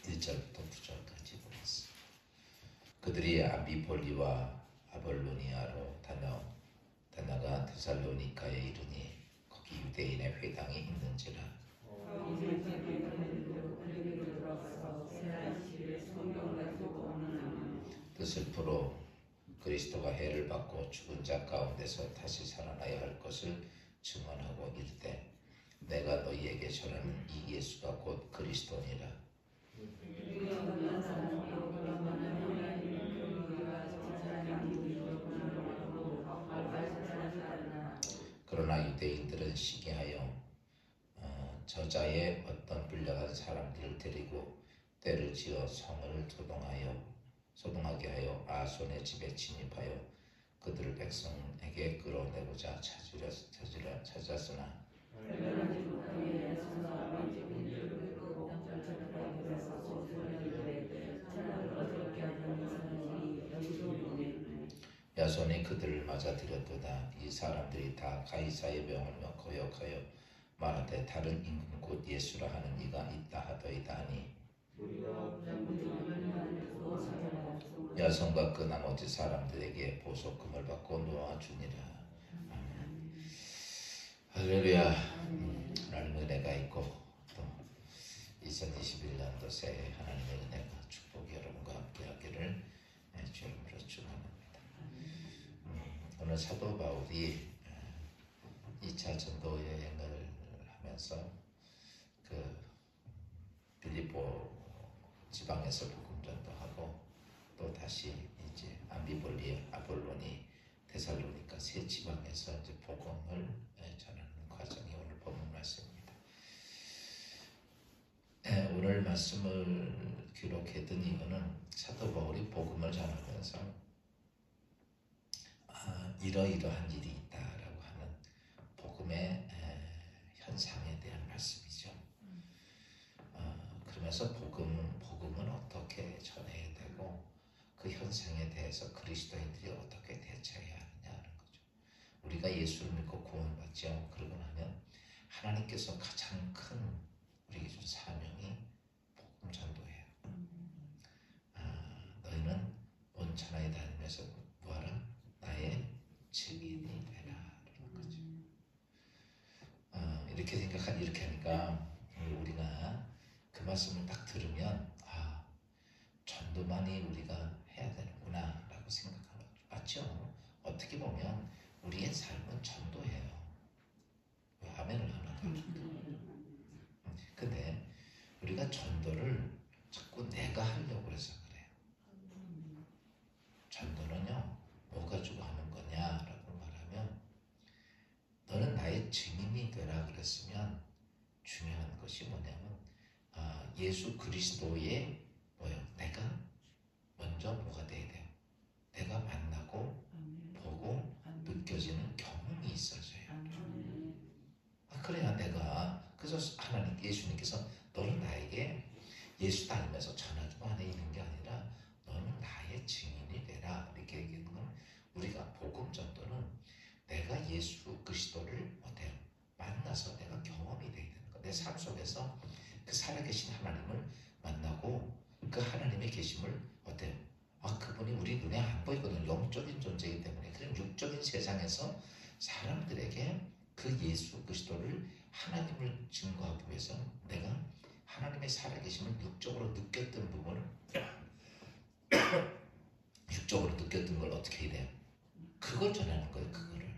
1절부터 9절까지 보겠습니다. 그들이 암비폴리와 아볼로니아로 다나가 데살로니가에 이르니 거기 유대인의 회당이 있는지라. 뜻을 풀어 그리스도가 해를 받고 죽은 자 가운데서 다시 살아나야 할 것을 증언하고 이르되 내가 너희에게 전하는 이 예수가 곧 그리스도니라. 그러나 유대인들은 시기하여 저자의 어떤 불량한 사람들을 데리고 때를 지어 성을 소동하게 하여 아손의 집에 진입하여 그들을 백성에게 끌어내고자 찾았으나 야손이 그들을 맞아들였도다. 이 사람들이 다 가이사의 명을 거역하여 말하되 다른 임금 곧 예수라 하는 이가 있다 하더이다 하니 야손과 그 나머지 사람들에게 보석금을 받고 놓아주니라. 할렐루야. 하나님의 은혜가 있고 또 2021년도 새해 하나님의 은혜가 축복이 여러분과 함께하기를 주 이름으로 축원합니다. 오늘 사도 바울이 2차 전도 여행을 하면서 그 빌립보 지방에서 복음 전도하고 또 다시 이제 암비볼리, 아볼로니, 데살로니가 세 지방에서 이제 복음을 전하는 과정이 오늘 본문 말씀입니다. 오늘 말씀을 기록했던 이유는 사도 바울이 복음을 전하면서 이러이러한 일이 있다라고 하는 복음의 현상에 대한 말씀이죠. 그러면서 복음은 어떻게 전해야 되고 그 현상에 대해서 그리스도인들이 어떻게 대처해야 하느냐 하는 거죠. 우리가 예수를 믿고 구원받죠. 그러고 나면 하나님께서 가장 큰 우리에게 준 사명이 복음 전도예요. 너희는 온 천하에 다니면서 뭐하라? 나의 증인이 되라 그런 거죠. 이렇게 하니까 우리가 그 말씀을 딱 들으면 전도만이 우리가 해야 되는구나 라고 생각하는 거죠. 맞죠? 어떻게 보면 우리의 삶은 전도예요. 왜 아멘을 하나 더 근데 우리가 전도를 자꾸 내가 하려고 해서 그래요. 전도는요, 뭐 가지고 하는 거냐라고 말하면 너는 나의 증인이 되라 그랬으면 중요한 것이 뭐냐면 예수 그리스도의 내가 먼저 뭐가 돼야 돼요? 내가 만나고 보고 느껴지는 경험이 있어져요. 그래야 그래서 예수님께서 너는 나에게 예수 닮아서 전하기만 있는 게 아니라 너는 나의 증인이 되라 이렇게 얘기하는 건 우리가 복음 전도는 내가 예수 그리스도를 어때요? 만나서 내가 경험이 되야 되는 거. 내 삶 속에서 그 살아계신 하나님을 만나고 그 하나님의 계심을 어때요? 그분이 우리 눈에 안 보이거든. 영적인 존재이기 때문에 그런 육적인 세상에서 사람들에게 그 예수 그리스도를 하나님을 증거하기 위해서 내가 하나님의 살아계심을 육적으로 느꼈던 부분을 육적으로 느꼈던 걸 어떻게 해야 돼요? 그걸 전하는 거예요. 그거를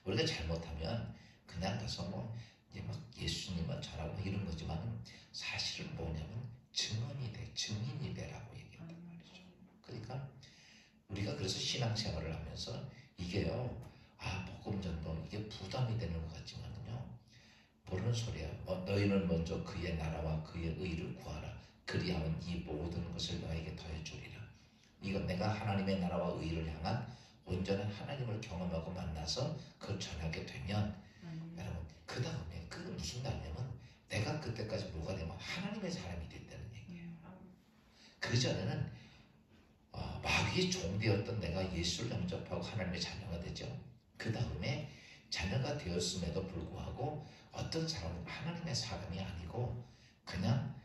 우리가 잘못하면 그냥 가서 이제 막 예수님만 전하고 이런 거지만 사실은 뭐냐면 증인이 되라고 얘기한단 말이죠. 그러니까 우리가 그래서 신앙생활을 하면서 이게요, 복음 전도 이게 부담이 되는 것 같지만은요, 모르는 소리야. 너희는 먼저 그의 나라와 그의 의를 구하라. 그리하면 이 모든 것을 너에게 더해주리라. 이건 내가 하나님의 나라와 의를 향한 온전한 하나님을 경험하고 만나서 그걸 전하게 되면 여러분 그 다음에 그건 무슨 말이냐면 내가 그때까지 뭐가 되면 하나님의 사람이 됐다는 얘기예요. 그 전에는 마귀의 종되었던 내가 예수를 영접하고 하나님의 자녀가 되죠. 그 다음에 자녀가 되었음에도 불구하고 어떤 사람은 하나님의 사람이 아니고 그냥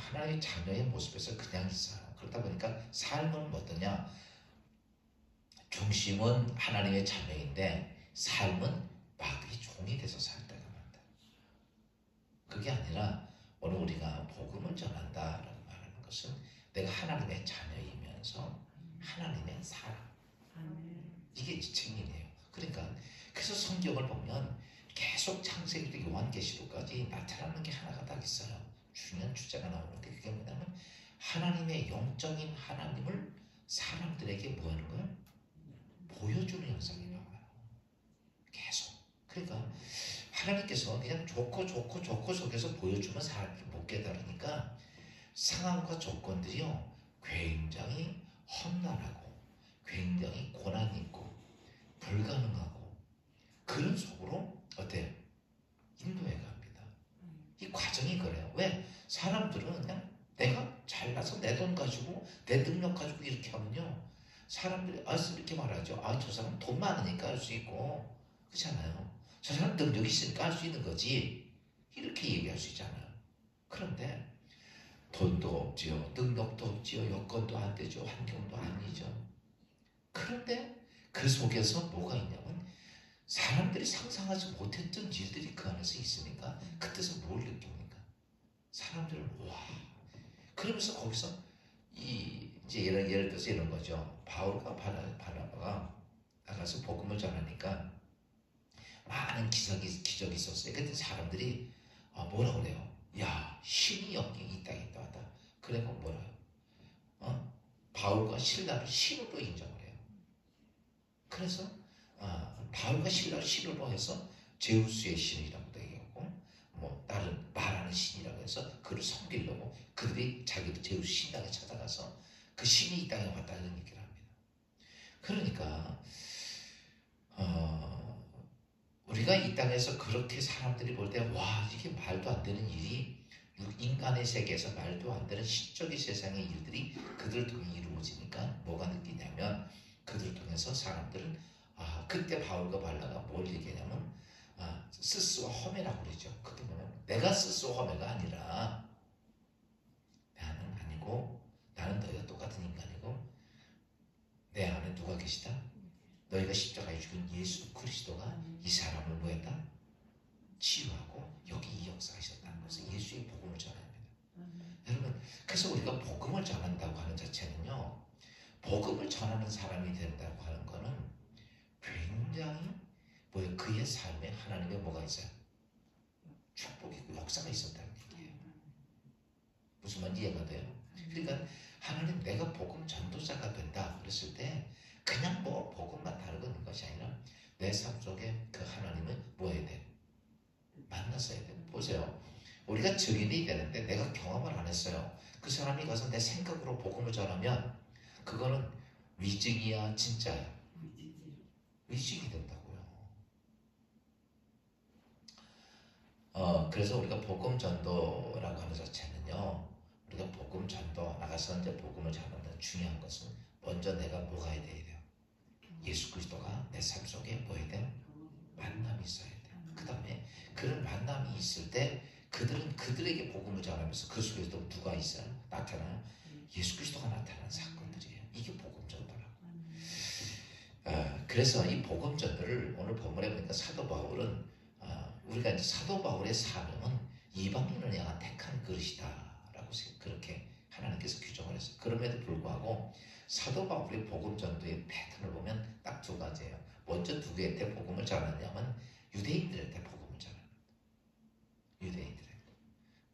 하나님의 자녀의 모습에서 그냥 있어요. 그러다 보니까 삶은 어떠냐? 중심은 하나님의 자녀인데 삶은 마귀의 종이 돼서 살 때가 많다. 그게 아니라 오늘 우리가 복음을 전한다라고 말하는 것은 내가 하나님의 자녀이면서 하나님의 사람, 이게 지칭이네요. 그러니까 그래서 성경을 보면 계속 창세기부터 요한계시록까지 나타나는 게 하나가 딱 있어요. 중요한 주제가 나오는데 그게 뭐냐면 하나님의 영적인 하나님을 사람들에게 뭐 하는 거예요? 보여주는 현상이 나와요. 계속. 그러니까 하나님께서 그냥 좋고 속에서 보여주면 사람들이 못 깨달으니까 상황과 조건들이요 굉장히 험난하고 굉장히 고난이 있고 불가능하고 그런 속으로 어때요? 인도해 갑니다. 이 과정이 그래요. 왜? 사람들은 그냥 내가 잘나서 내 돈 가지고 내 능력 가지고 이렇게 하면요 사람들이 이렇게 말하죠. 저 사람 돈 많으니까 할 수 있고 그렇잖아요. 저 사람 능력이 있으니까 할 수 있는 거지 이렇게 얘기할 수 있잖아요. 그런데 돈도 없지요, 능력도 없지요, 여건도 안 되죠, 환경도 아니죠. 그런데 그 속에서 뭐가 있냐면 사람들이 상상하지 못했던 일들이 그 안에서 있으니까 그때서 뭘 느낍니까? 사람들은 와 그러면서 거기서 이제 예를 들어서 이런 거죠. 바울과 바나바가 나가서 복음을 전하니까 많은 기적이 있었어요. 그때 사람들이 뭐라 그래요? 야 신이 여기 이 땅에 있다 하다. 그래서 뭐라요? 바울과 신라를 신으로 인정을 해요. 그래서 바울과 신라를 신으로 해서 제우스의 신이라고도 얘기하고 뭐 다른 말하는 신이라고 해서 그를 섬기려고 그들이 자기도 제우스 신당에 찾아가서 그 신이 이 땅에 왔다는 얘기를 합니다. 그러니까 우리가 이 땅에서 그렇게 사람들이 볼 때 와 이게 말도 안 되는 일이 인간의 세계에서 말도 안 되는 시적인 세상의 일들이 그들을 통해 이루어지니까 뭐가 느끼냐면 그들을 통해서 사람들은 그때 바울과 발라가 뭘 얘기하냐면 스스와 허메라고 그러죠. 그게 뭐냐면 내가 스스와 허메가 아니라 나는 아니고 나는 너희가 똑같은 인간이고 내 안에 누가 계시다? 너희가 십자가에 죽은 예수 그리스도가 이 사람을 뭐했다? 치유하고 여기 이 역사가 있었다는 것은 예수의 복음을 전해야 합니다. 여러분 그래서 우리가 복음을 전한다고 하는 자체는요 복음을 전하는 사람이 된다고 하는 거는 굉장히 그의 삶에 하나님의 뭐가 있어요? 축복이 있고 역사가 있었다는 얘기예요. 무슨 말인지 이해가 돼요? 그러니까 하나님 내가 복음 전도자가 된다 그랬을 때 그냥 복음만 다루는 것이 아니라 내 삶 속에 그 하나님을 뭐 해야 돼? 만났어야 돼. 보세요. 우리가 증인이 되는데 내가 경험을 안 했어요. 그 사람이 가서 내 생각으로 복음을 전하면 그거는 위증이야 진짜야? 위증이 된다고요. 그래서 우리가 복음 전도라고 하는 자체는요 우리가 복음 전도 나가서 이제 복음을 전하는 중요한 것은 먼저 내가 뭐가 해야 돼요? 예수 그리스도가 내 삶 속에 뭐 해야 돼요? 만남이 있어야 돼요. 그 다음에 그런 만남이 있을 때 그들은 그들에게 복음을 전하면서 그 속에서 누가 있어요? 나타나요? 예수 그리스도가 나타나는 사건들이에요. 이게 복음 전도라고. 그래서 이 복음 전도를 오늘 본문에 보니까 사도 바울은 우리가 이제 사도 바울의 사명은 이방인을 향한 택한 그릇이다라고 그렇게 하나님께서 규정을 했어요. 그럼에도 불구하고 사도 바울의 복음 전도의 패턴을 보면 딱 두 가지예요. 먼저 누구한테 복음을 전하냐면 유대인들한테 복음을 전합니다. 유대인들한테.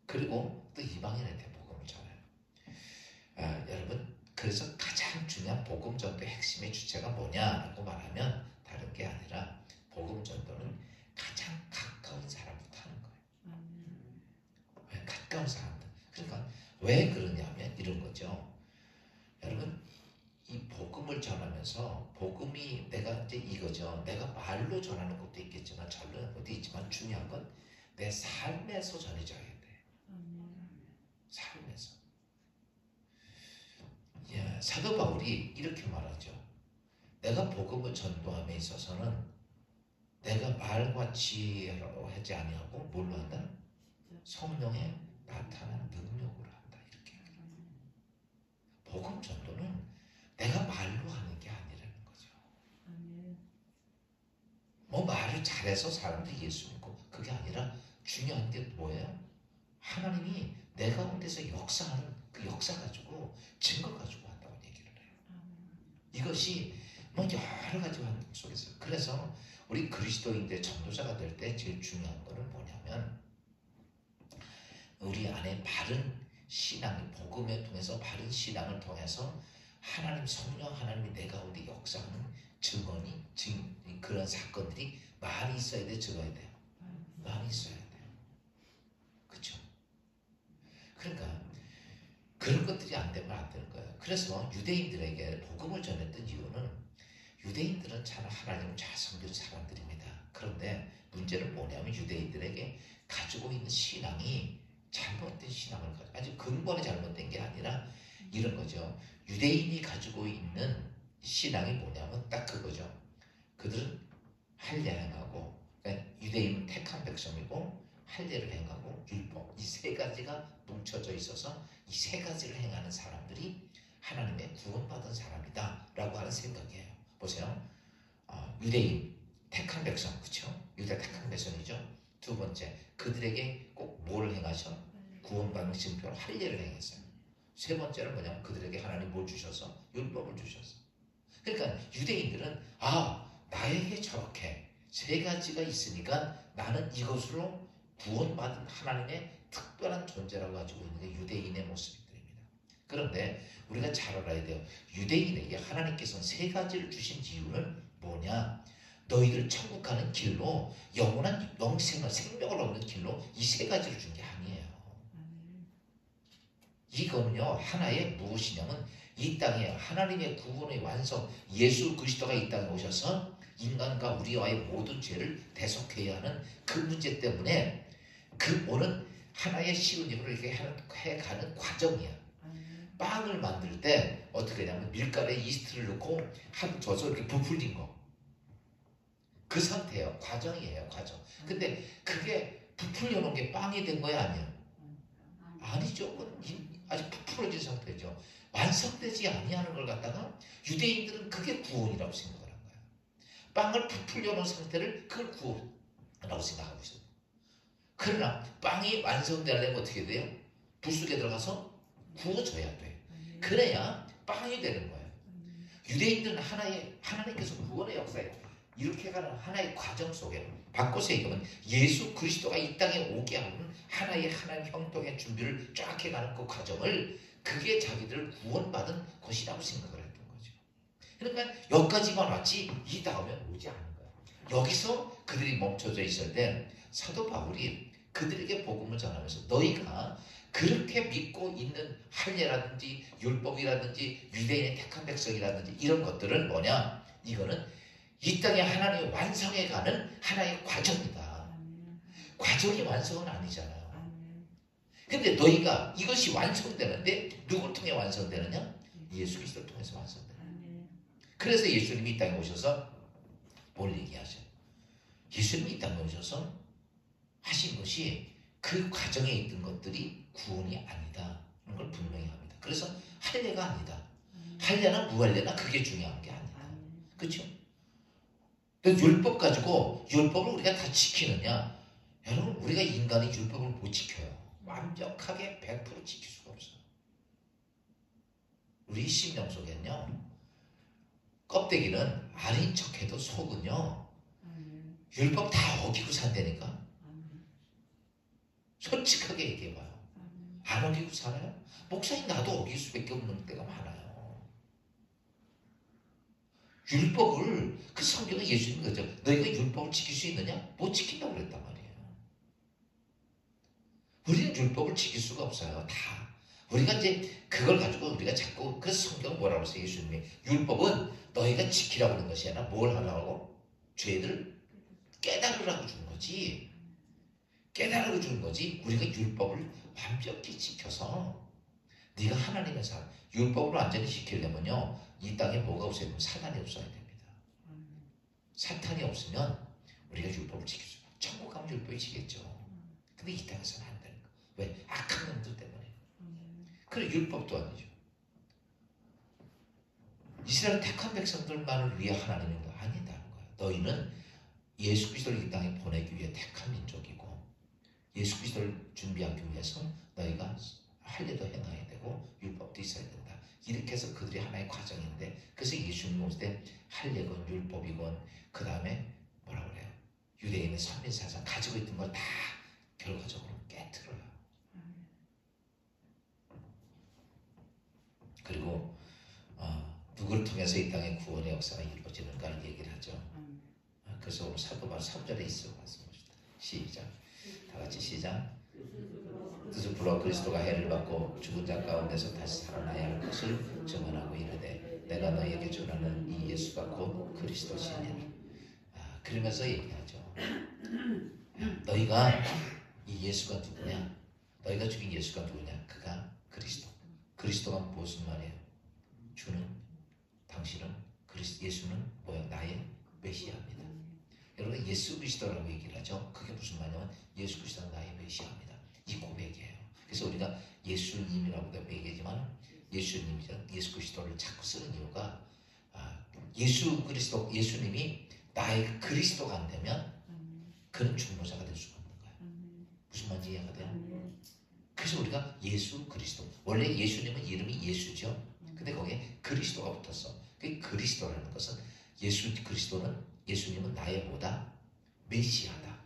그리고 또 이방인한테 복음을 전해요. 여러분 그래서 가장 중요한 복음 전도의 핵심의 주체가 뭐냐라고 말하면 다른 게 아니라 복음 전도는 가장 가까운 사람부터 하는 거예요. 왜? 가까운 사람들. 그러니까 왜 그러냐면 이런 거죠. 여러분 이 복음을 전하면서 복음이 내가 이제 이거죠. 내가 말로 전하는 것도 있겠지만 전하는 것도 있지만 중요한 건 내 삶에서 전해져야 돼. 삶에서. 예, 사도 바울이 이렇게 말하죠. 내가 복음을 전도함에 있어서는 내가 말과 지혜로 하지 아니하고 뭘로 한다? 성령의 나타난 능력으로 한다. 잘해서 사람들이 예수 믿고 그게 아니라 중요한 게 뭐예요? 하나님이 내 가운데서 역사하는 그 역사 가지고 증거 가지고 한다고 얘기를 해요. 이것이 뭐 여러 가지 환경 속에서 그래서 우리 그리스도인들 전도자가 될 때 제일 중요한 거는 뭐냐면 우리 안에 바른 신앙, 복음을 통해서 바른 신앙을 통해서 하나님 성령 하나님이 내 가운데 역사하는 증언이 그런 사건들이 많이 있어야 돼, 적어야 돼요. 많이 있어야 돼요. 그렇죠? 그러니까 그런 것들이 안 되면 안 되는 거예요. 그래서 유대인들에게 복음을 전했던 이유는 유대인들은 참 하나님을 잘 섬기는 사람들입니다. 그런데 문제는 뭐냐면 유대인들에게 가지고 있는 신앙이 잘못된 신앙을 가지고 아주 근본에 잘못된 게 아니라 이런 거죠. 유대인이 가지고 있는 신앙이 뭐냐면 딱 그거죠. 그들은 할례 행하고 그러니까 유대인은 택한 백성이고 할례를 행하고 율법 이 세 가지가 뭉쳐져 있어서 이 세 가지를 행하는 사람들이 하나님의 구원받은 사람이다 라고 하는 생각이에요. 보세요. 유대인 택한 백성 그렇죠? 유대 택한 백성이죠. 두 번째 그들에게 꼭 뭘 행하셔? 구원받는 증표로 할례를 행했어요. 세 번째는 뭐냐면 그들에게 하나님 뭘 주셔서? 율법을 주셔서. 그러니까 유대인들은 나에게 저렇게 세 가지가 있으니까 나는 이것으로 구원받은 하나님의 특별한 존재라고 가지고 있는 게 유대인의 모습들입니다. 그런데 우리가 잘 알아야 돼요. 유대인에게 하나님께서는 세 가지를 주신 이유는 뭐냐? 너희들 천국 가는 길로 영원한 영생을 생명을 얻는 길로 이 세 가지를 준 게 아니에요. 이거는요 하나의 무엇이냐면 이 땅에 하나님의 구원의 완성 예수 그리스도가 이 땅에 오셔서 인간과 우리와의 모든 죄를 대속해야 하는 그 문제 때문에 그 오는 하나의 쉬운 힘으로 이렇게 해가는 과정이야. 빵을 만들 때 어떻게 하냐면 밀가루에 이스트를 넣고 한 져서 이렇게 부풀린 거. 그 상태예요. 과정이에요. 과정. 근데 그게 부풀려 놓은 게 빵이 된 거야 아니야? 아니죠. 아직 부풀어진 상태죠. 완성되지 아니하는 걸 갖다가 유대인들은 그게 구원이라고 생각을 한 거예요. 빵을 부풀려 놓은 상태를 그걸 구원이라고 생각하고 있어요. 그러나 빵이 완성되려면 어떻게 돼요? 부속에 들어가서 구워져야 돼. 그래야 빵이 되는 거예요. 유대인들은 하나님께서 구원의 역사에 이렇게 가는 하나의 과정 속에 바꿔서 얘기하면 예수 그리스도가 이 땅에 오게 하는 하나의 하나님 형통의 준비를 쫙 해가는 그 과정을 그게 자기들을 구원받은 것이라고 생각을 했던 거죠. 그러니까 여기까지만 왔지 이 다음에 오지 않은 거예요. 여기서 그들이 멈춰져 있을 때 사도 바울이 그들에게 복음을 전하면서 너희가 그렇게 믿고 있는 할례라든지 율법이라든지 유대인의 택한 백성이라든지 이런 것들은 뭐냐? 이거는 이 땅에 하나님의 완성해 가는 하나의 과정이다. 과정이 완성은 아니잖아요. 근데 너희가 이것이 완성되는데 누구를 통해 완성되느냐? 예수 그리스도를 통해서 완성되는. 그래서 예수님이 이 땅에 오셔서 뭘 얘기하셔요? 예수님이 이 땅에 오셔서 하신 것이 그 과정에 있던 것들이 구원이 아니다. 그런 걸 분명히 합니다. 그래서 할례가 아니다. 할례나 무할례나 그게 중요한 게 아니다. 그렇죠? 율법 가지고 율법을 우리가 다 지키느냐? 여러분 우리가 인간이 율법을 못 지켜요. 완벽하게 100% 지킬 수가 없어요. 우리 심령 속에는요. 껍데기는 아닌 척해도 속은요. 율법 다 어기고 산다니까. 솔직하게 얘기해봐요. 안 어기고 살아요? 목사님 나도 어길 수밖에 없는 때가 많아요. 율법을 그 성경에 예수님 그죠? 너희가 율법을 지킬 수 있느냐? 못 지킨다고 그랬단 말이에요. 우리는 율법을 지킬 수가 없어요. 다. 우리가 이제 그걸 가지고 우리가 자꾸 그래서 성경은 뭐라고 했어요? 예수님이 유법은 너희가 지키라고 하는 것이 아니라 뭘 하려고 하고? 죄를 깨달으라고 주는 거지. 깨달으라고 주는 거지. 우리가 율법을 완벽히 지켜서 네가 하나님의 사람 율법을 완전히 지키려면요 이 땅에 뭐가 없어야 되면 사탄이 없어야 됩니다. 사탄이 없으면 우리가 율법을 지킬 수 천국 가면 율법이 지겠죠. 근데 이 땅에서는 안 되는 거예요. 왜? 악한 놈들 때문에. 그래 율법도 아니죠. 이스라엘 택한 백성들만을 위해 하나님인 거 아니다는 거예요. 너희는 예수 그리스도를 이 땅에 보내기 위해 택한 민족이고 예수 그리스도를 준비하기 위해서 너희가 할례도 행해야 되고 율법도 있어야 된다. 이렇게 해서 그들이 하나의 과정인데 그래서 예수님 오실 때 할례건 율법이건 그 다음에 뭐라 그래요? 유대인의 선민사상 가지고 있던 걸 다 결과적으로 깨트려요. 그리고 누구를 통해서 이 땅의 구원의 역사가 이루어지는가를 얘기를 하죠. 그래서 오늘 사도 바울 3절에 있어 봤습니다. 시작. 다 같이 시작. 뜻을 불어 그리스도가 해를 받고 죽은 자 가운데서 다시 살아나야 할 것을 증언하고 이르되 내가 너희에게 전하는 이 예수가 곧 그리스도시니라. 그러면서 얘기하죠. 너희가 이 예수가 누구냐? 너희가 죽인 예수가 누구냐? 그가 그리스도. 그리스도가 무슨 말이에요? 주는 당신은 예수는 뭐야? 나의 메시아입니다. 여러분 예수 그리스도라고 얘기를 하죠. 그게 무슨 말이냐면 예수 그리스도는 나의 메시아입니다. 이 고백이에요. 그래서 우리가 예수님이라고도 얘기하지만 예수님이죠. 예수 그리스도를 자꾸 쓰는 이유가 예수 그리스도 예수님이 나의 그리스도가 안 되면 그는 중보자가 될 수가 없는 거예요. 무슨 말인지 이해가 돼요? 그래서 우리가 예수 그리스도 원래 예수님은 이름이 예수죠. 근데 거기에 그리스도가 붙었어. 그 그리스도라는 것은 예수 그리스도는 예수님은 나의 뭐다? 메시아다.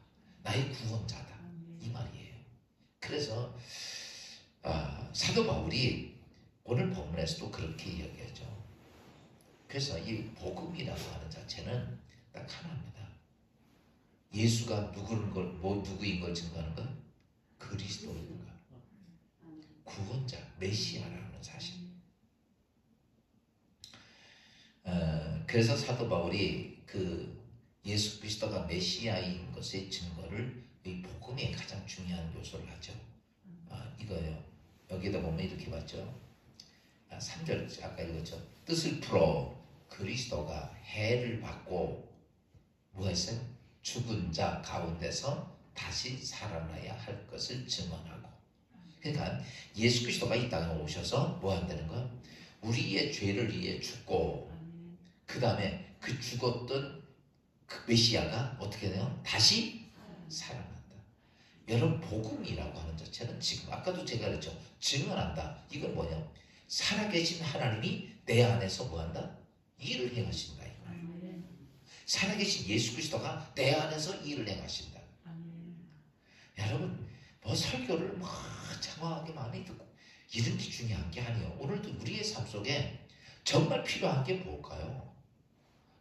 나의 구원자다. 이 말이에요. 그래서 사도 바울이 오늘 본문에서도 그렇게 이야기하죠. 그래서 이 복음이라고 하는 자체는 딱 하나입니다. 예수가 누구인 걸 증거하는 것? 그리스도인 것. 구원자, 메시아라는 사실. 그래서 사도 바울이 그 예수 그리스도가 메시아인 것의 증거를 이 복음의 가장 중요한 요소를 하죠. 이거예요. 여기다 보면 이렇게 봤죠. 3절 아까 읽었죠. 뜻을 풀어 그리스도가 해를 받고 뭐가 있어요? 죽은 자 가운데서 다시 살아나야 할 것을 증언하고. 그러니까 예수 그리스도가 이 땅에 오셔서 뭐 한다는 거야? 우리의 죄를 위해 죽고 그 다음에 그 죽었던 그 메시아가 어떻게 돼요? 다시 살아난다. 여러분 복음이라고 하는 자체는 지금 아까도 제가 그랬죠. 증언한다. 이건 뭐냐? 살아계신 하나님이 내 안에서 뭐한다? 일을 행하신다. 살아계신 예수 그리스도가 내 안에서 일을 행하신다. 여러분 뭐 설교를 막 장황하게 많이 듣고 이런 게 중요한 게 아니에요. 오늘도 우리의 삶 속에 정말 필요한 게 뭘까요?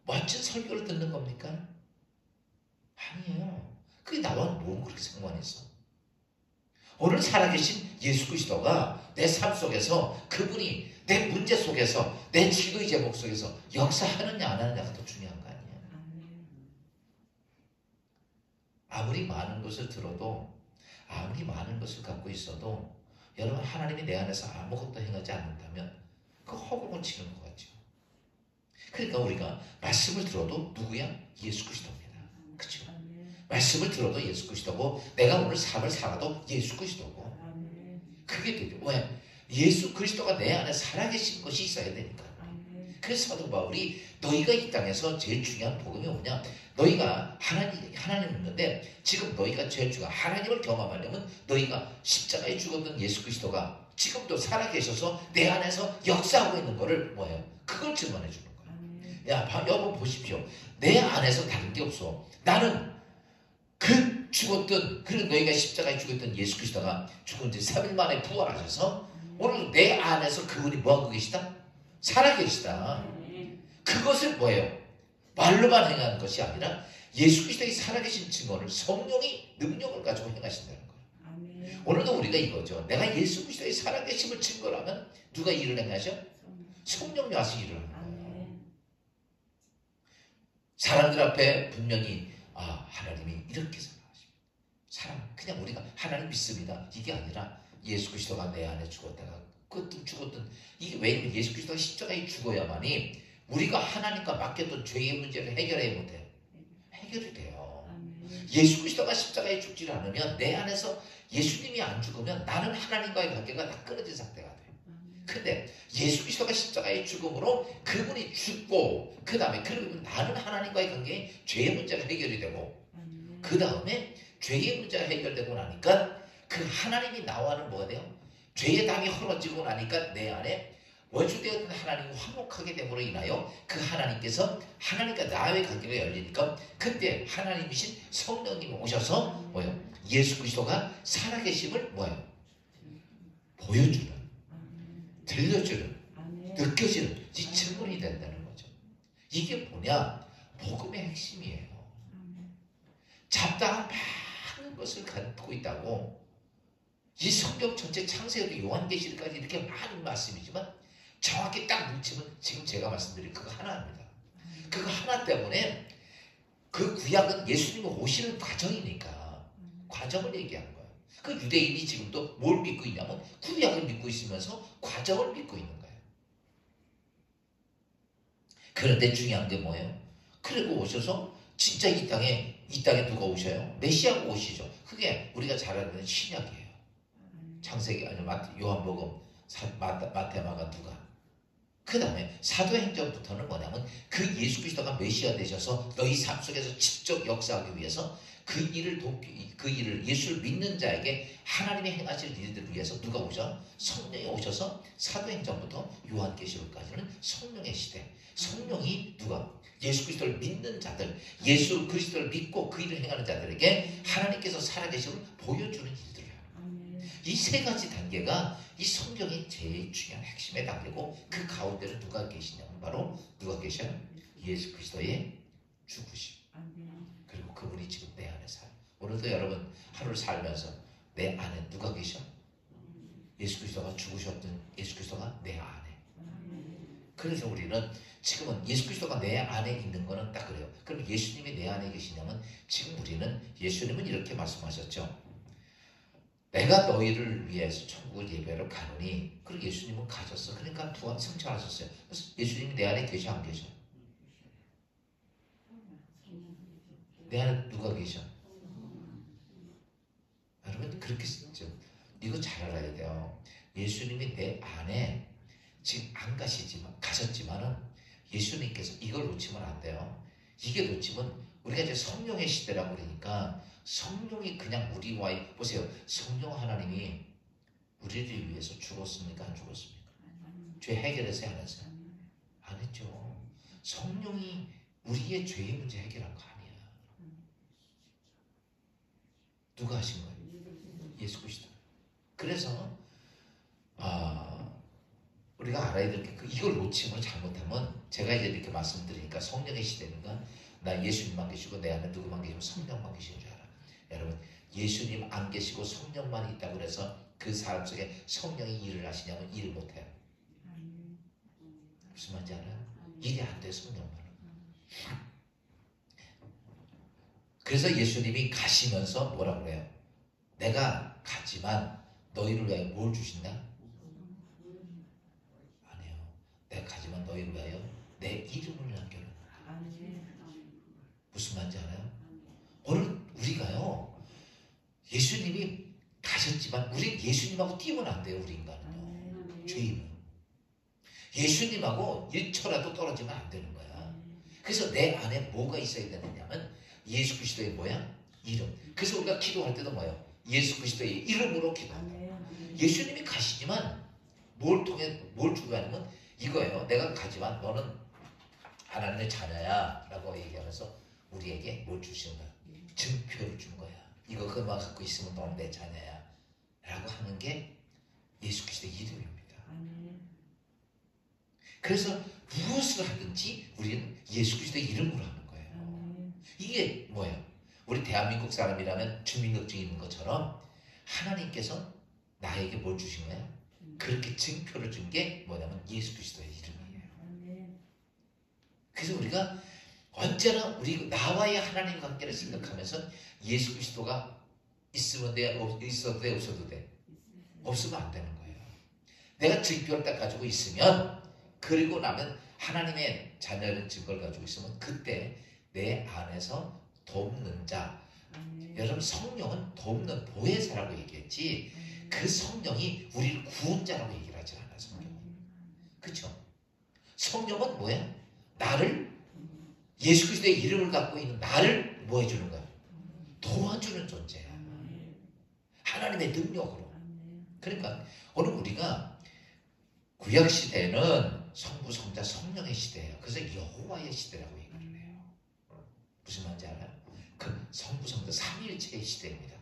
멋진 설교를 듣는 겁니까? 아니에요. 그게 나와 뭐 그렇게 상관이 있어? 오늘 살아계신 예수 그리스도가 내 삶 속에서 그분이 내 문제 속에서 내 기도의 제목 속에서 역사하느냐 안 하느냐가 더 중요한 거 아니에요? 아무리 많은 것을 들어도 아무리 많은 것을 갖고 있어도 여러분 하나님이 내 안에서 아무것도 행하지 않는다면 그 허공을 치는 것 같죠. 그러니까 우리가 말씀을 들어도 누구야? 예수 그리스도입니다. 그렇죠? 말씀을 들어도 예수 그리스도고 내가 오늘 삶을 살아도 예수 그리스도고 그게 되죠. 왜? 예수 그리스도가 내 안에 살아계신 것이 있어야 되니까. 그래서 사도 바울이 너희가 이 땅에서 제일 중요한 복음이 뭐냐? 너희가 하나님 있는데 지금 너희가 제일 중요한 하나님을 경험하려면 너희가 십자가에 죽었던 예수 그리스도가 지금도 살아계셔서 내 안에서 역사하고 있는 거를 뭐예요? 그걸 증언해 주는 거예요. 야, 여러분 보십시오. 내 안에서 다른 게 없어. 나는 그 죽었던 그리고 너희가 십자가에 죽었던 예수 그리스도가 죽은 지 3일 만에 부활하셔서 오늘 내 안에서 그분이 뭐하고 계시다? 살아계시다. 그것을 뭐예요? 말로만 행하는 것이 아니라 예수 그리스도의 살아계신 증언을 성령이 능력을 가지고 행하신다는 거예요. 오늘도 우리가 이거죠. 내가 예수 그리스도의 살아계심을 증거하면 누가 일을 행하셔? 성령이 와서 일을 하는 거예요. 사람들 앞에 분명히 하나님이 이렇게 살아가십니다. 그냥 우리가 하나님 믿습니다. 이게 아니라 예수 그리스도가 내 안에 죽었다가 죽었던 이게 왜냐면 예수 그리스도가 십자가에 죽어야만이 우리가 하나님과 맡겼던 죄의 문제를 해결해 못해요. 해결이 돼요. 예수 그리스도가 십자가에 죽지 않으면 내 안에서 예수님이 안 죽으면 나는 하나님과의 관계가 다 끊어진 상태가 돼요. 근데 예수 그리스도가 십자가의 죽음으로 그분이 죽고 그 다음에 그리고 나는 하나님과의 관계에 죄의 문제가 해결이 되고 그 다음에 죄의 문제가 해결되고 나니까 그 하나님이 나와는 뭐가 돼요? 죄의 담이 헐어지고 나니까 내 안에 원수되었던 하나님이 화목하게 됨으로 인하여 그 하나님께서 하나님과 나의 관계가 열리니까 그때 하나님이신 성령님이 오셔서 뭐예요? 예수 그리스도가 살아계심을 뭐예요? 보여주는, 들려주는, 느껴지는 이 증언이 된다는 거죠. 이게 뭐냐? 복음의 핵심이에요. 잡다한 많은 것을 갖고 있다고 이 성경 전체 창세기도 요한계시록까지 이렇게 많은 말씀이지만 정확히 딱 뭉치면 지금 제가 말씀드린 그거 하나입니다. 그거 하나 때문에 그 구약은 예수님이 오시는 과정이니까 과정을 얘기하는 거예요. 그 유대인이 지금도 뭘 믿고 있냐면 구약을 믿고 있으면서 과정을 믿고 있는 거예요. 그런데 중요한 게 뭐예요? 그리고 오셔서 진짜 이 땅에 누가 오셔요? 메시아가 오시죠. 그게 우리가 잘 알는 신약이에요. 창세기 아니 요한복음 마태 마가 누가 그 다음에 사도행전부터는 뭐냐면 그 예수 그리스도가 메시아 되셔서 너희 삶 속에서 직접 역사하기 위해서 그 일을 예수를 믿는 자에게 하나님이 행하실 일들을 위해서 누가 오셔? 성령이 오셔서 사도행전부터 요한계시록까지는 성령의 시대. 성령이 누가? 예수 그리스도를 믿는 자들, 예수 그리스도를 믿고 그 일을 행하는 자들에게 하나님께서 살아계심을 보여주는 일들이에요. 이 세 가지 단계가 이 성경의 제일 중요한 핵심의 단계고 그 가운데는 누가 계시냐면 바로 누가 계셔요? 예수 그리스도의 죽으심. 그리고 그분이 지금 내 안에 살아요. 오늘도 여러분 하루를 살면서 내 안에 누가 계셔? 예수 그리스도가 죽으셨던 예수 그리스도가 내 안에. 그래서 우리는 지금은 예수 그리스도가 내 안에 있는 거는 딱 그래요. 그럼 예수님이 내 안에 계시냐면 지금 우리는 예수님은 이렇게 말씀하셨죠. 내가 너희를 위해서 천국을 예배하러 가노니 그리고 예수님은 가셨어. 그러니까 부활 승천하셨어요. 그래서 예수님이 내 안에 계셔 안 계셔? 내 안에 누가 계셔? 여러분 그렇게 쓰죠. 이거 잘 알아야 돼요. 예수님이 내 안에 지금 안 가셨지만은 예수님께서 이걸 놓치면 안 돼요. 이게 놓치면 우리가 이제 성령의 시대라고 그러니까 성령이 그냥 우리와의 보세요. 성령 하나님이 우리를 위해서 죽었습니까? 안 죽었습니까? 죄 해결했어요? 안 했어요? 안 했죠. 성령이 우리의 죄의 문제 해결한 거 아니야. 누가 하신 거예요? 예수 그리스도. 그래서 우리가 알아야 될 게 이걸 놓치면 잘못하면 제가 이제 이렇게 말씀드리니까 성령의 시대니까 나 예수님만 계시고 내 안에 누구만 계시고 성령만 계시는 줄 알아. 여러분 예수님 안 계시고 성령만 있다고 그래서 그 사람 속에 성령이 일을 하시냐면 일을 못해요. 무슨 말인지 알아요? 일이 안 돼 성령만은. 그래서 예수님이 가시면서 뭐라고 그래요? 내가 가지만 너희를 위하여 뭘 주신다? 아니에요. 내가 가지만 너희를 위하여 내 이름을 남겨놓는다. 무슨 말인지 알아요? 오늘 우리가요 예수님이 가셨지만 우리 예수님하고 띄우면 안 돼요. 우리 인간은요. 죄인은 예수님하고 1초라도 떨어지면 안 되는 거야. 그래서 내 안에 뭐가 있어야 되느냐면 예수 그리스도의 뭐야? 이름. 그래서 우리가 기도할 때도 뭐예요? 예수 그리스도의 이름으로 기도한다. 예수님이 가시지만 뭘 통해 뭘 주고하냐면 이거예요. 내가 가지만 너는 하나님의 자녀야 라고 얘기하면서 우리에게 뭘 주시는 거야? 증표를 준 거야. 이거 그만 갖고 있으면 너는 내 자녀야 라고 하는 게 예수 그리스도의 이름입니다. 그래서 무엇을 하든지 우리는 예수 그리스도의 이름으로 하는 거예요. 이게 뭐예요? 우리 대한민국 사람이라면 주민등록증이 있는 것처럼 하나님께서 나에게 뭘 주신 거예요? 그렇게 증표를 준 게 뭐냐면 예수 그리스도의 이름이에요. 그래서 우리가 언제나 우리 나와의 하나님 관계를 생각하면서 예수 그리스도가 있으면 돼, 있어도 돼, 없어도 돼. 없으면 안 되는 거예요. 내가 증표를 딱 가지고 있으면 그리고 나면 하나님의 자녀는 증거를 가지고 있으면 그때 내 안에서 돕는 자. 여러분 성령은 돕는 보혜사라고 얘기했지 그 성령이 우리를 구원자라고 얘기를 하지 않아요. 성경은. 그쵸? 성령은 뭐야? 나를, 예수 그리스도의 이름을 갖고 있는 나를 뭐 해주는 거야? 도와주는 존재야. 하나님의 능력으로. 그러니까 오늘 우리가 구약 시대는 성부, 성자, 성령의 시대예요. 그래서 여호와의 시대라고 얘기를 해요. 무슨 말인지 알아요? 그 성부, 성자, 삼위일체의 시대입니다.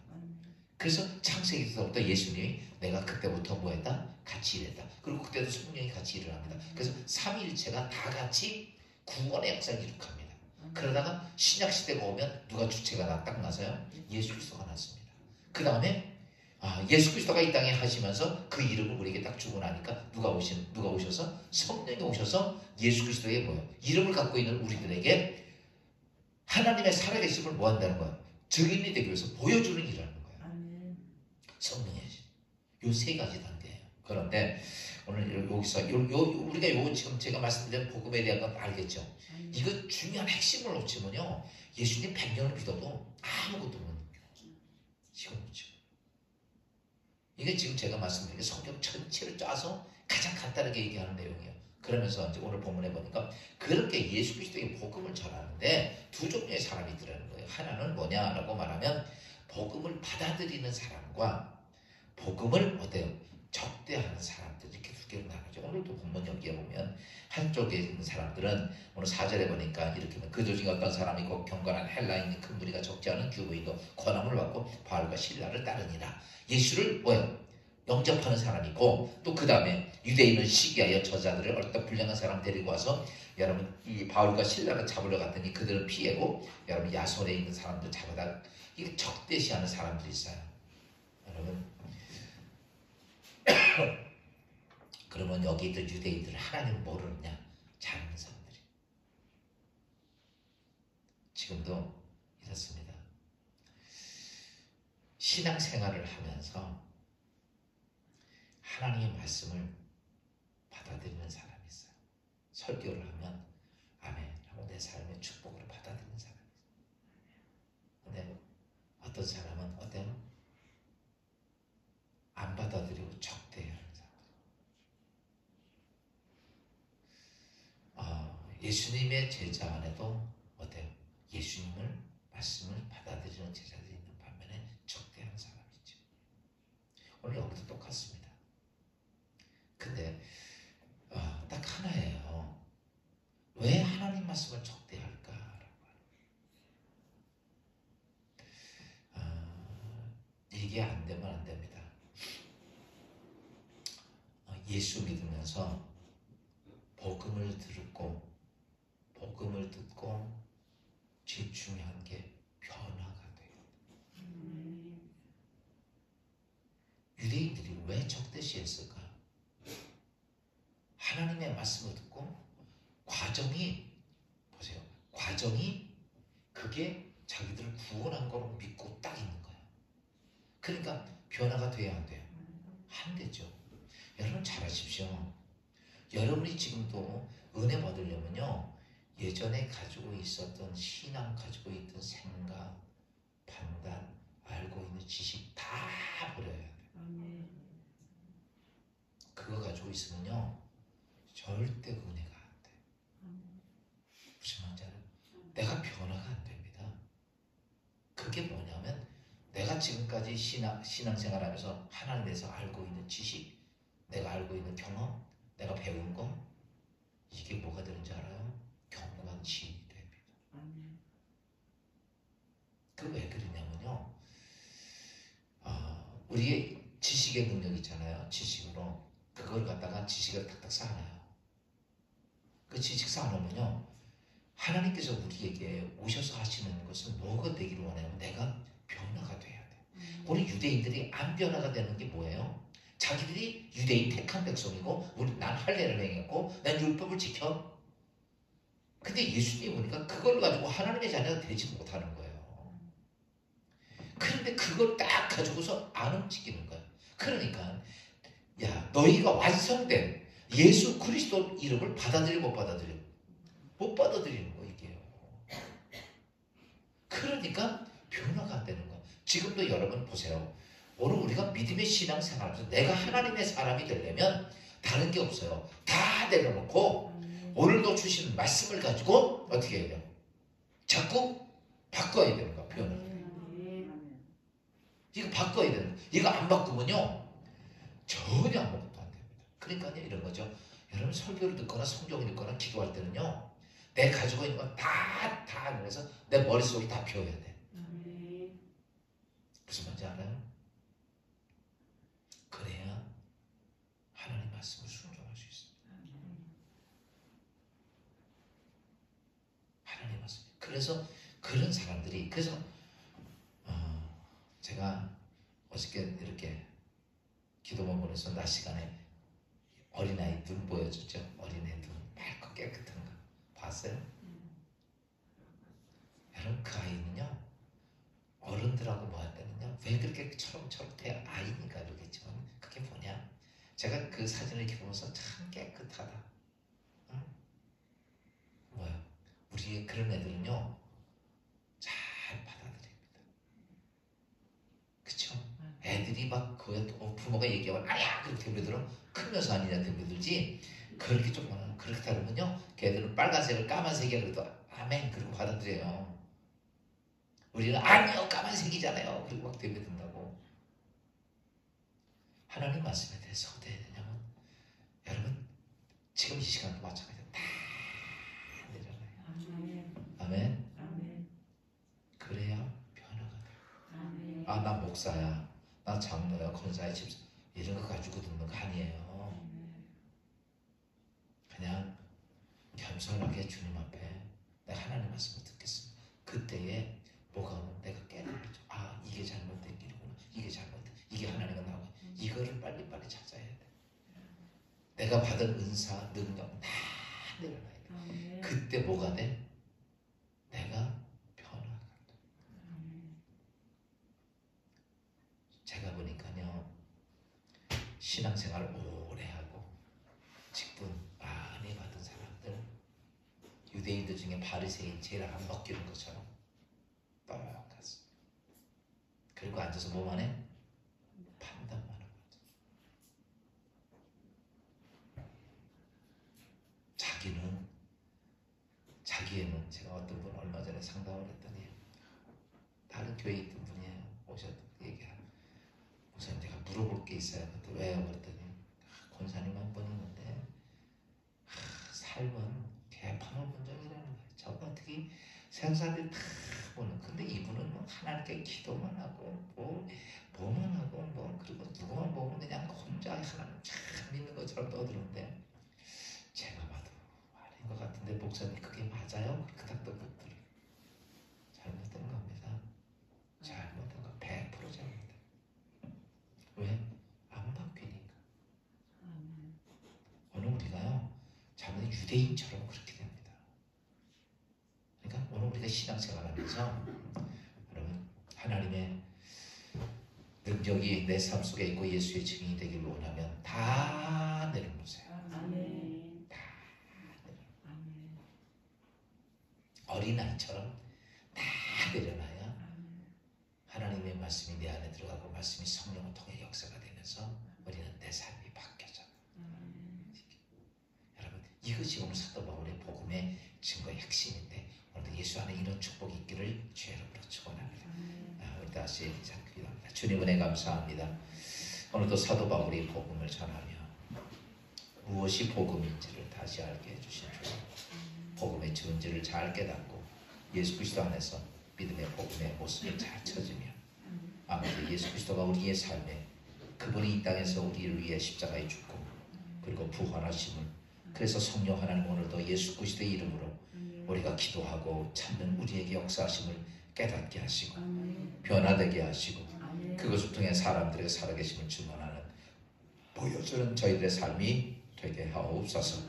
그래서 창세기서부터 예수님이 내가 그때부터 뭐 했다? 같이 일했다. 그리고 그때도 성령이 같이 일을 합니다. 그래서 삼위일체가 다 같이 구원의 역사를 기록합니다. 그러다가 신약 시대가 오면 누가 주체가 딱 나서요? 예수 그리스도가 났습니다. 그 다음에 예수 그리스도가 이 땅에 하시면서 그 이름을 우리에게 딱 주고 나니까 누가 오셔서 성령이 오셔서 예수 그리스도의 뭐예요? 이름을 갖고 있는 우리들에게 하나님의 살아계심을 뭐 한다는 거예요? 증인이 되기 위해서 보여주는 일이라는 거예요. 성령의 요 세 가지 단계예요. 그런데 오늘 여기서 우리가 지금 제가 말씀드린 복음에 대한 건 알겠죠? 이거 중요한 핵심을 놓치면요, 예수님 100년을 믿어도 아무것도 못 느껴요. 지금 없죠. 이게 지금 제가 말씀드린 게 성경 전체를 짜서 가장 간단하게 얘기하는 내용이에요. 그러면서 이제 오늘 본문에 보니까 그렇게 예수 그리스도의 복음을 전하는데 두 종류의 사람이 있더라는 거예요. 하나는 뭐냐라고 말하면 복음을 받아들이는 사람과 복음을 어때요? 적대하는 사람들, 이렇게 두 개로 나누죠. 오늘도 본문 여기에 보면 한쪽에 있는 사람들은 오늘 4절에 보니까 이렇게 그들 중에 어떤 사람이 곧 경건한 헬라인이 큰 무리가 적지 않은 규보인도 권함을 받고 바울과 실라를 따르니라. 예수를 뭐예요? 영접하는 사람이 있고, 또 그 다음에 유대인은 시기하여 저자들을 어떤 불량한 사람 데리고 와서 여러분 이 바울과 실라를 잡으러 갔더니 그들은 피해고, 여러분 야손에 있는 사람들 잡아다 이게 적대시하는 사람들이 있어요. 여러분 그러면 여기 있던 유대인들은 하나님을 모르느냐? 잘 아는 사람들이 지금도 이렇습니다. 신앙생활을 하면서 하나님의 말씀을 받아들이는 사람이 있어요. 설교를 하면 아멘 하고 내 삶의 축복으로 받아들이는 사람이 있어요. 근데 어떤 사람은 어때요? 안 받아들이고 적대하는 사람들. 예수님의 제자 안에도 어때요? 예수님을 말씀을 받아들이는 제자들이 있는 반면에 적대하는 사람이 있죠. 오늘 여기도 똑같습니다. 근데 딱 하나예요. 왜 하나님 말씀을 적대할까라고 이게 안 되면 안 됩니다. 예수 믿으면서 복음을 듣고 제일 중요한 게 변화가 돼요. 유대인들이 왜 적대시했을까? 하나님의 말씀을 듣고 과정이 그게 자기들을 구원한 거로 믿고 딱 있는 거예요. 그러니까 변화가 돼야 안 돼요? 안 되죠. 여러분 잘하십시오. 여러분이 지금도 은혜 받으려면요, 예전에 가지고 있었던 신앙, 가지고 있던 생각, 판단, 알고 있는 지식 다 버려야 돼요. 그거 가지고 있으면요 절대 은혜가 안 돼요. 무슨 말인지 알아요? 내가 변화가 안 됩니다. 그게 뭐냐면 내가 지금까지 신앙생활하면서 하나님에서 알고 있는 지식, 내가 알고 있는 경험, 내가 배운 거, 이게 뭐가 되는지 알아요? 견고한 지인이 됩니다. 그 왜 그러냐면요, 우리의 지식의 능력 있잖아요. 지식으로 그걸 갖다가 지식을 탁탁 쌓아놔요. 그 지식 쌓아놓으면요, 하나님께서 우리에게 오셔서 하시는 것은 뭐가 되기를 원하냐면 내가 변화가 돼야 돼. 우리 유대인들이 안 변화가 되는 게 뭐예요? 자기들이 유대인 택한 백성이고 난 할례를 행했고 난 율법을 지켜. 근데 예수님이 보니까 그걸 가지고 하나님의 자녀가 되지 못하는 거예요. 그런데 그걸 딱 가지고서 안 움직이는 거야. 그러니까 야, 너희가 완성된 예수 그리스도 이름을 받아들여 못 받아들여? 못 받아들이는 거 이게요. 그러니까 변화가 안 되는 거. 지금도 여러분 보세요. 오늘 우리가 믿음의 신앙생활하면서 내가 하나님의 사람이 되려면 다 다른 게 없어요. 다 내려놓고 오늘도 주시는 말씀을 가지고 어떻게 해야 돼요? 자꾸 바꿔야 되는 거야, 표현을. 이거 바꿔야 되는 거야. 이거 안 바꾸면요 전혀 아무것도 안 됩니다. 그러니까요 이런 거죠. 여러분 설교를 듣거나 성경을 읽거나 기도할 때는요 내 가지고 있는 건 다 그래서 내 머릿속이 다 비워야 돼. 무슨 말인지 알아요? 그래야 하나님 말씀을 순종할 수 있습니다. 하나님 말씀. 그래서 그런 사람들이 그래서 제가 어저께 이렇게 기도만 보내서 낮 시간에 어린아이 눈 보여줬죠. 어린애 눈 맑고 깨끗한 거 봤어요? 여러분 그 아이는요 어른들하고 뭐 할 때는요 왜 그렇게 초록초록해? 아이니까 그러겠지만 그게 뭐냐, 제가 그 사진을 이렇게 보면서 참 깨끗하다. 응? 뭐야, 우리 그런 애들은요 잘 받아들입니다. 그쵸? 애들이 막 부모가 얘기하면 아야 그렇게 그러더라고. 크면서 아니냐 그러들지. 그렇게 조금 그렇게 하면요 걔들은 빨간색을 까만색이야 그래도 아멘 그러고 받아들여요. 우리는 아니요 까만색이잖아요 그리고 막 대비된다고. 하나님 말씀에 대해서 어떻게 해야 되냐면 여러분 지금 이 시간도 마찬가지로 다 내려놔요. 아멘. 아멘. 그래야 변화가 돼요. 아, 나 목사야, 나 장로야, 권사야, 집사 이런 거 가지고 듣는 거 아니에요. 그냥 겸손하게 주님 앞에 내가 하나님 말씀을 듣겠습니다. 그때에 뭐가 오면 내가 깨달았죠. 아 이게 잘못된 길이구나. 이게 잘못된, 이게 하나님과 나하고 이거를 빨리빨리 찾아야 돼. 내가 받은 은사, 능력 다 내려놔야 돼. 그때 뭐가 돼? 내가 변화가 돼. 제가 보니까요 신앙생활 오래 하고 직분 많이 받은 사람들, 유대인들 중에 바리새인 제일 안 벗기는 것처럼 똑같습니다. 그리고 앉아서 뭐만 해? 판단만 하고 자기에는 제가 어떤 분 얼마 전에 상담을 했더니 다른 교회에 있던 분이에요. 오셔서 얘기하고 목사님 제가 물어볼 게 있어요. 그때 왜요? 그랬더니 권사님 한 분 있는데 삶은 개판업본적이라는 거예요. 저거 어떻게 생사들 다 보는. 근데 이분은 뭐 하나님께 기도만 하고 뭐만 하고 그리고 누구만 보면 그냥 혼자 하나님 참 믿는 것처럼 떠드는데 제가 봐도 아닌 것 같은데 목사님 그게 맞아요? 그렇게 딱 떠들어요. 잘못된 겁니다. 잘못된 거 100% 잘못된. 왜? 안 바뀌니까. 오늘 우리가요 잘못된 유대인처럼 그렇게 됩니다. 그러니까 오늘 우리가 신앙생활하면서 여러분 하나님의 능력이 내 삶 속에 있고 예수의 증인이 되기를 원하면 다 내려놓으세요. 아멘. 다 내려놓으세요. 어린아이처럼 다 내려놔야 하나님의 말씀이 내 안에 들어가고 말씀이 성령을 통해 역사가 되면서 우리는 내 삶이 바뀌어져요. 여러분 이것이 오늘 사도 바울의 복음의 증거의 핵심인데 오늘도 예수 안에 이런 축복이 있기를 주의 이름으로 축원합니다. 우리 다시 기도합니다. 주님 은혜 감사합니다. 오늘도 사도 바울이 복음을 전하며 무엇이 복음인지를 다시 알게 해주신 주님, 복음의 존재를 잘 깨닫고 예수 그리스도 안에서 믿음의 복음의 모습을 잘 찾으며 아버지 예수 그리스도가 우리의 삶에 그분이 이 땅에서 우리를 위해 십자가에 죽고 그리고 부활하심을, 그래서 성령 하나님 오늘도 예수 그리스도의 이름으로 우리가 기도하고 찾는 우리에게 역사하심을 깨닫게 하시고 변화되게 하시고 그것을 통해 사람들의 살아계심을 증언하는 보여주는 저희들의 삶이 되게 하옵소서.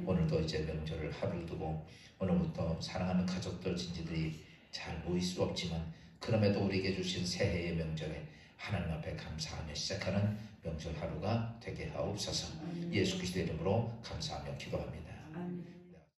오늘도 이제 명절을 하루 두고 오늘부터 사랑하는 가족들 친지들이 잘 모일 수 없지만 그럼에도 우리에게 주신 새해의 명절에 하나님 앞에 감사하며 시작하는 명절 하루가 되게 하옵소서. 예수 그리스도의 이름으로 감사하며 기도합니다.